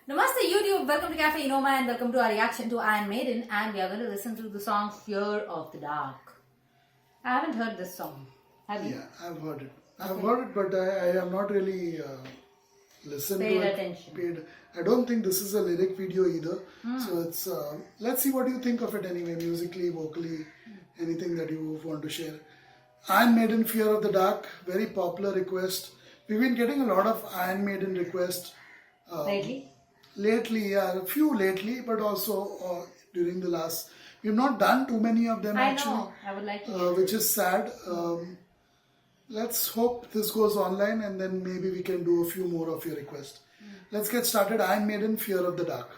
Namaste YouTube, welcome to Cafe Enoma and welcome to our reaction to Iron Maiden, and we are going to listen to the song Fear of the Dark. I haven't heard this song, have you? Yeah, I've heard it. I've heard it, but I have not really listened Paid to it. attention. I don't think this is a lyric video either. So it's, let's see what you think of it anyway, musically, vocally, anything that you want to share. Iron Maiden, Fear of the Dark, very popular request. We've been getting a lot of Iron Maiden requests. Lately? Lately, yeah, a few lately, but also during the last. We've not done too many of them actually. I know, I would like to. Which is sad. Let's hope this goes online and then maybe we can do a few more of your requests. Let's get started. Iron Maiden, Fear of the Dark.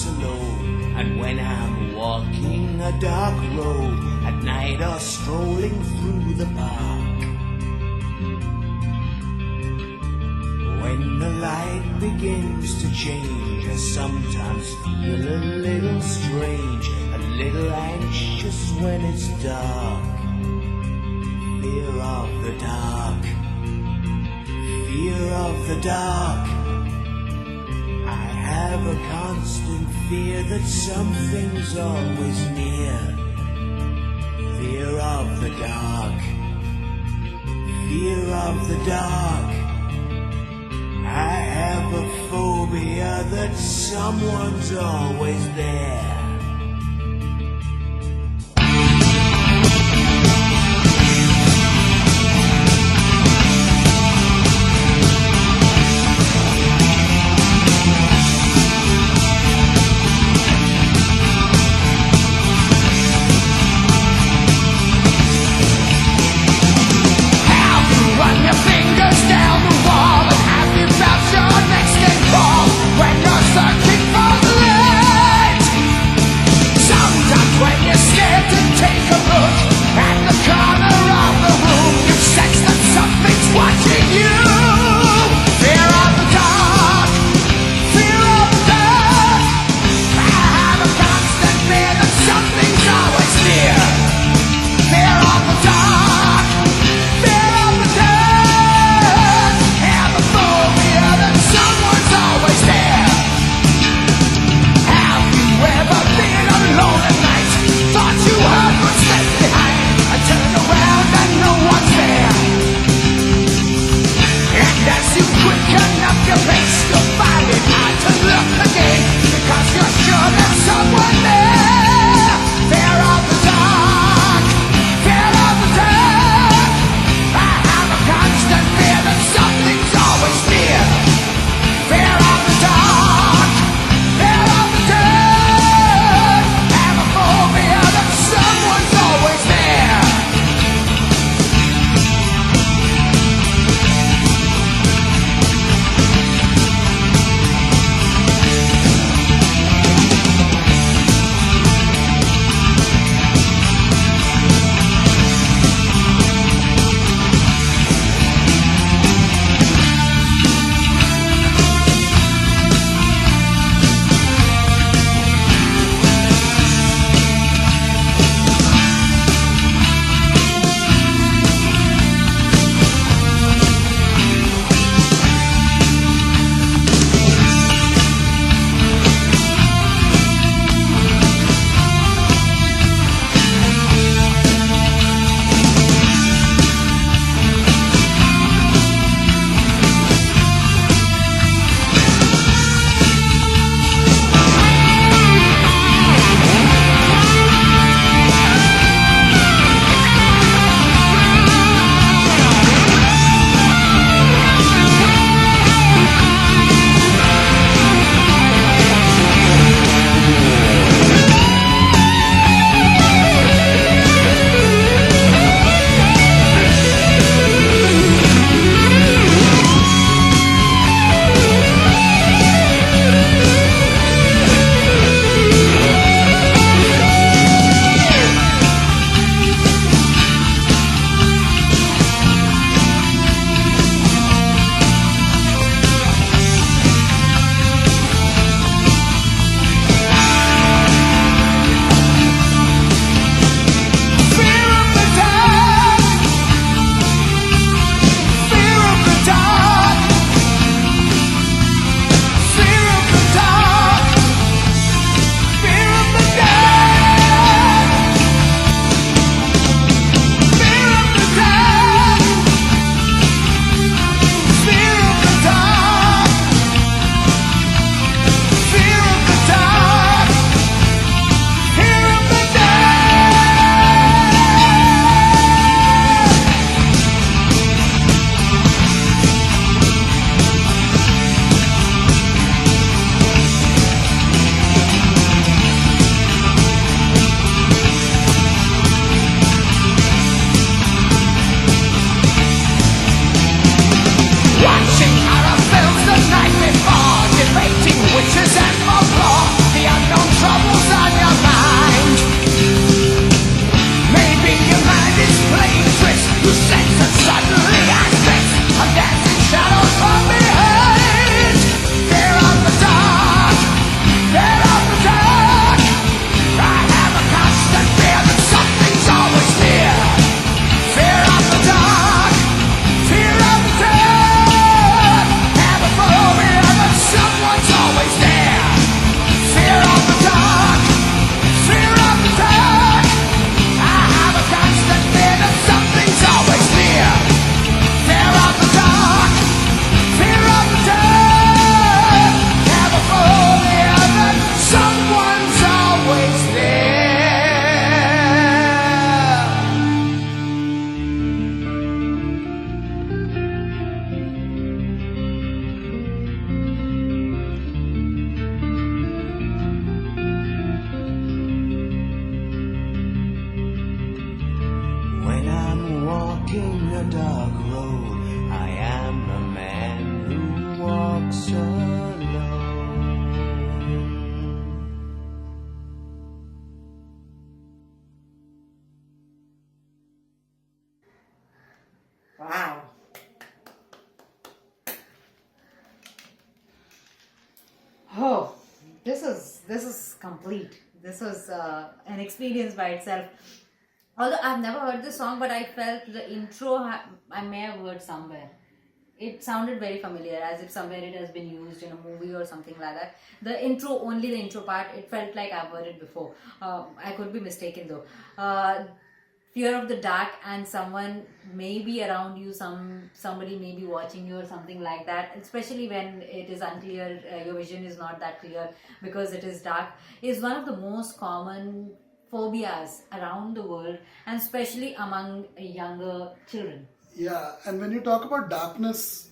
Alone, and when I'm walking a dark road at night or strolling through the park, when the light begins to change, I sometimes feel a little strange, a little anxious when it's dark. Fear of the dark, fear of the dark. I have a constant fear that something's always near. Fear of the dark, fear of the dark. I have a phobia that someone's always there. a dark road. I am a man who walks alone. Wow. Oh, this is complete. This was an experience by itself. Although I've never heard this song, but I felt the intro I may have heard somewhere. It sounded very familiar, as if somewhere it has been used in a movie or something like that. The intro, only the intro part, it felt like I've heard it before. I could be mistaken though. Fear of the dark, and someone may be around you, somebody may be watching you or something like that, especially when it is unclear, your vision is not that clear because it is dark, is one of the most common phobias around the world, and especially among younger children. Yeah, and when you talk about darkness,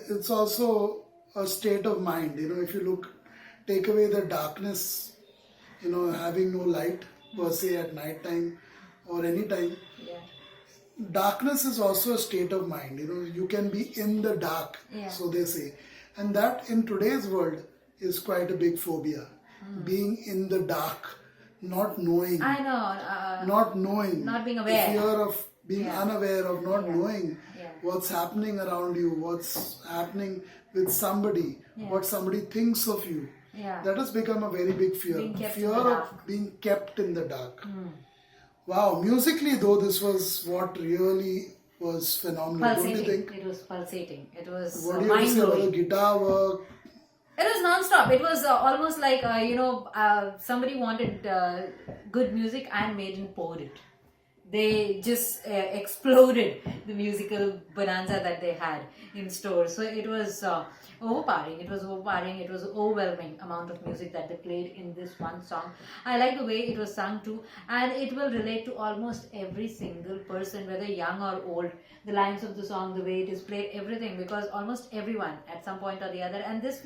it's also a state of mind. If you take away the darkness, having no light per se at night time or any time. Yeah. Darkness is also a state of mind. You can be in the dark, so they say. And that in today's world is quite a big phobia. Being in the dark, not knowing. I know. Not knowing. Not being aware. The fear of being unaware of not knowing Yeah. what's happening around you, what's happening with somebody, what somebody thinks of you. Yeah. That has become a very big fear. Being kept Fear in the of dark. being kept in the dark. Wow, musically though, this was what really was phenomenal. Don't you think? It was pulsating. It was What do you have to say about the mind-blowing. guitar work? It was non-stop. It was almost like, somebody wanted good music and Maiden poured it. They just exploded the musical bonanza that they had in store. So it was overpowering. It was overpowering. It was overwhelming amount of music that they played in this one song. I like the way it was sung too, and it will relate to almost every single person, whether young or old. The lines of the song, the way it is played, everything, because almost everyone at some point or the other. And this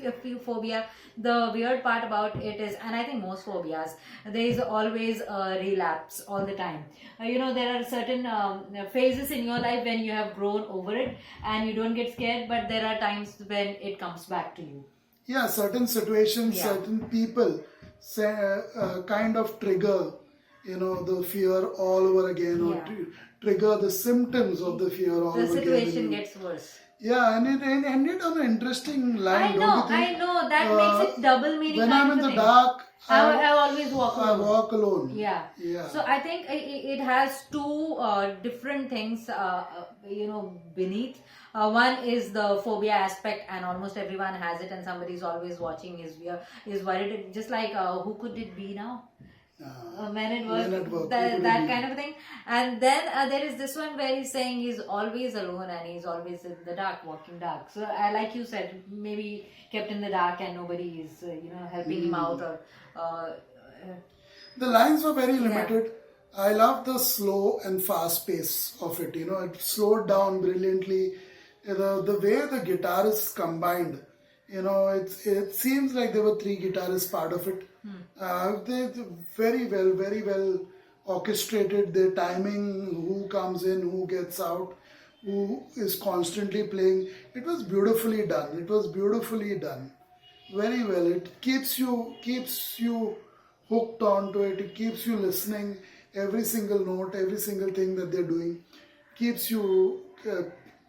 phobia, the weird part about it is, and I think most phobias, there is always a relapse all the time. There are certain phases in your life when you have grown over it and you don't get scared, but there are times when it comes back to you. Yeah, certain situations, Yeah. certain people kind of trigger, the fear all over again, or Yeah. trigger the symptoms of the fear all The over again. situation gets worse. Yeah, and it ended on an interesting line, don't you think? I know. That makes it double meaning. When kind I'm of in a the thing. dark, I always walk I alone. walk alone. Yeah. Yeah. So I think it has two different things, beneath. One is the phobia aspect, and almost everyone has it, and somebody is always watching, is worried. Just like who could it be now? Men at work, Men at work, that who could it be? kind of thing. And then there is this one where he's saying he's always alone and he's always in the dark, walking dark. So like you said, maybe kept in the dark and nobody is helping him out, or The lines were very limited. I love the slow and fast pace of it. It slowed down brilliantly. The way the guitar is combined, it seems like there were three guitarists part of it. They very well orchestrated their timing, who comes in, who gets out, who is constantly playing. It was beautifully done. Very well. It keeps you hooked onto it. It keeps you listening. Every single note, every single thing that they're doing keeps you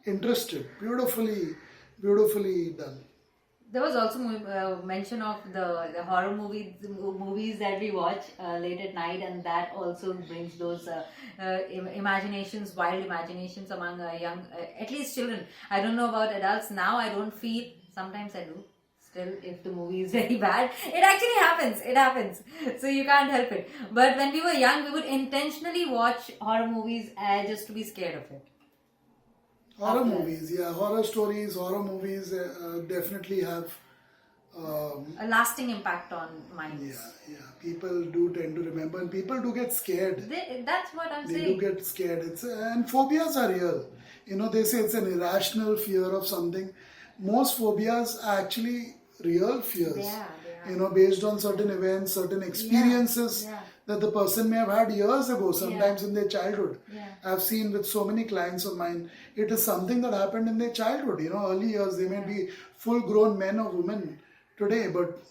interested. Beautifully done. there was also mention of the horror movies that we watch late at night, and that also brings those imaginations, wild imaginations among young, at least children. I don't know about adults now. I don't feel. Sometimes I do. Still, if the movie is very bad, it actually happens. It happens. So you can't help it. But when we were young, we would intentionally watch horror movies just to be scared of it. Horror movies, yeah. Horror stories, horror movies definitely have... a lasting impact on minds. Yeah. People do tend to remember, and people do get scared. That's what I'm They saying. do get scared. And phobias are real. They say it's an irrational fear of something. Most phobias are actually real fears. They are. Based on certain events, certain experiences Yeah. that the person may have had years ago, sometimes in their childhood. Yeah. I've seen with so many clients of mine, it is something that happened in their childhood. Early years, they may be full-grown men or women today, but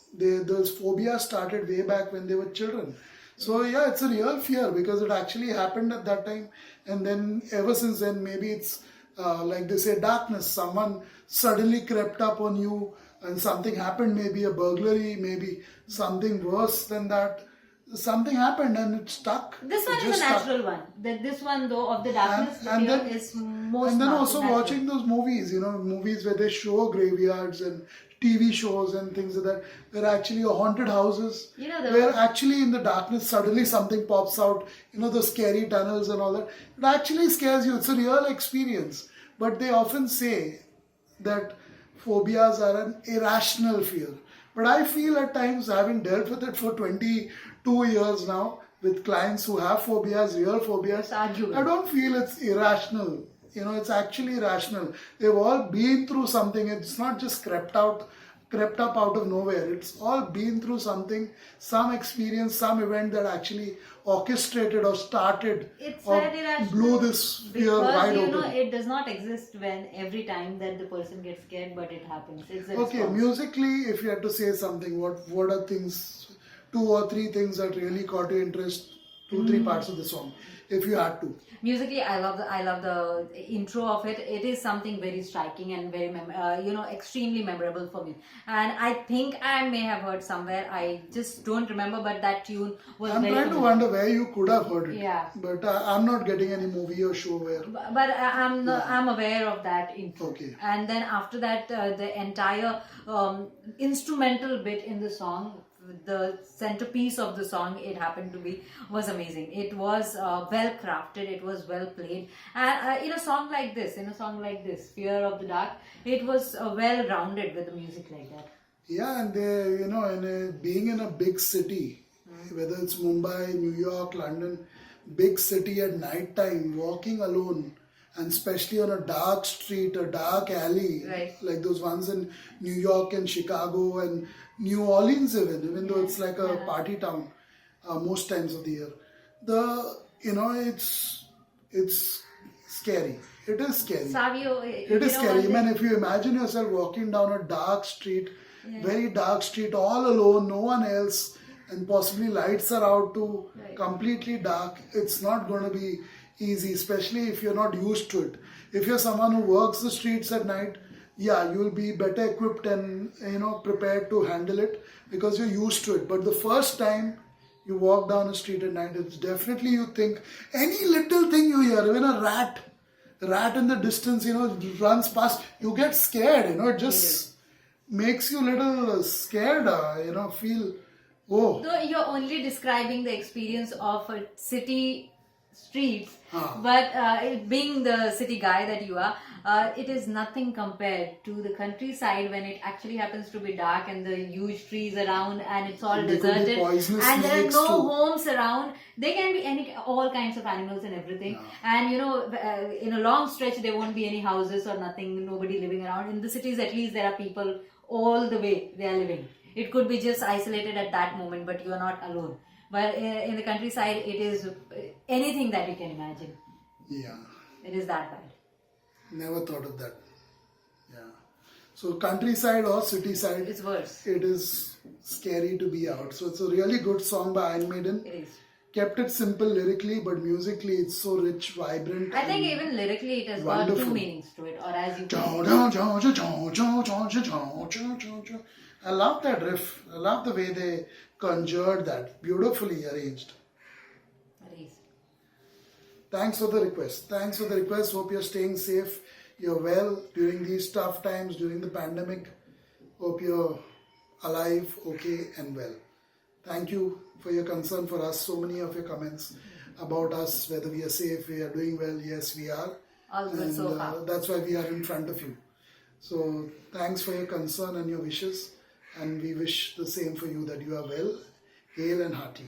those phobias started way back when they were children. So yeah, it's a real fear because it actually happened at that time, and then ever since then, maybe it's like they say, darkness. Someone suddenly crept up on you, and something happened. Maybe a burglary, maybe something worse than that. Something happened and it stuck. This one It is just a stuck. natural one. This one though of the darkness, the And fear then- is most. And then natural. also watching those movies, movies where they show graveyards and TV shows and things like that, where actually haunted houses, where actually in the darkness suddenly something pops out, those scary tunnels and all that. It actually scares you. It's a real experience. But they often say that phobias are an irrational fear. But I feel at times, having dealt with it for 22 years now, with clients who have phobias, real phobias, It's arguable. I don't feel it's irrational. It's actually rational. They've all been through something. It's not just crept up out of nowhere. It's all been through something, some experience, some event that actually orchestrated or started It's or very irrational blew this fear because wide open. it does not exist when every time that the person gets scared, but it happens. It's a Okay, response. musically, if you had to say something, what are things, 2 or 3 things that really caught your interest, 2, 3 parts of the song, if you had to? Musically, I love the intro of it. It is something very striking and very extremely memorable for me. And I think I may have heard somewhere. I just don't remember, but that tune was I'm very trying to familiar. wonder where you could have heard it. Yeah. But I'm not getting any movie or show where. But I'm aware of that intro. Okay. And then after that, the entire instrumental bit in the song, the centerpiece of the song, it happened to be, was amazing. It was well crafted. It was well played. And in a song like this, Fear of the Dark, it was well rounded with the music like that. Yeah, and they, being in a big city, whether it's Mumbai, New York, London, big city at night time, walking alone, and especially on a dark street, a dark alley, Right. like those ones in New York and Chicago and New Orleans even though it's like a party town most times of the year. It's scary. It is scary. Savio, It is scary. Man, if you imagine yourself walking down a dark street, very dark street, all alone, no one else, and possibly lights are out to completely dark, it's not going to be easy, especially if you're not used to it. If you're someone who works the streets at night, yeah, you'll be better equipped and prepared to handle it because you're used to it. But the first time you walk down a street at night, it's definitely, you think any little thing you hear, even a rat in the distance, runs past, you get scared, it just makes you a little scared, feel, oh. Though you're only describing the experience of a city streets, Ah. but being the city guy that you are, it is nothing compared to the countryside when it actually happens to be dark and the huge trees around and it's all And there could be deserted poisonous and there are snakes no too. homes around. There can be all kinds of animals and everything, and in a long stretch there won't be any houses or nothing, nobody living around. In the cities at least there are people all the way they are living. It could be just isolated at that moment, but you are not alone. But in the countryside, it is anything that you can imagine. Yeah. It is that bad. Never thought of that. Yeah. So countryside or city side, It's worse. it is scary to be out. So it's a really good song by Iron Maiden. It is. Kept it simple lyrically, but musically it's so rich, vibrant. I think and even lyrically, it has got wonderful. 2 meanings to it, or as you I love that riff. I love the way they conjured that. Beautifully arranged. It is. Thanks for the request. Hope you're staying safe. You're well during these tough times, during the pandemic. Hope you're alive, okay, and well. Thank you for your concern for us. So many of your comments about us, whether we are safe, we are doing well. Yes, we are. All good And so far. that's why we are in front of you. So thanks for your concern and your wishes. And we wish the same for you, that you are well, hale and hearty.